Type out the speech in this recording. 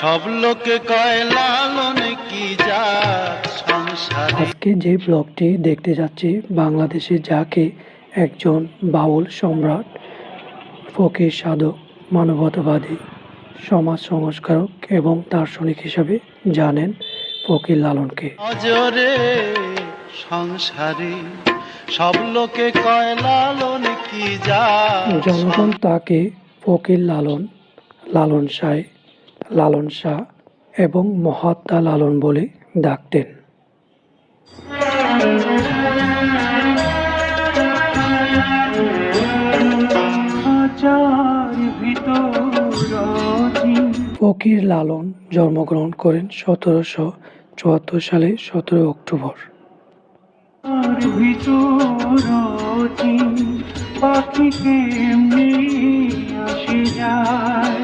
সব লোকে কয় লালন কি জাত সংসারে। আজকে যে ব্লগটি দেখতে যাচ্ছি, বাংলাদেশে যাকে একজন বাউল সম্রাট, ফকির সাধক, মানবতাবাদী, সমাজ সংস্কারক এবং দার্শনিক হিসাবে জানেন ফকির লালনকে। নজরে সংসারে সব লোকে কয় লালন কি জাত। জনগণ তাকে ফকির লালন, লালন সাঁই, লালন শাহ এবং মহাত্মা লালন বলে ডাকতেন। ফকির লালন জন্মগ্রহণ করেন 1774 সালে 17 অক্টোবর। পাখি কেমনি আসে যায়।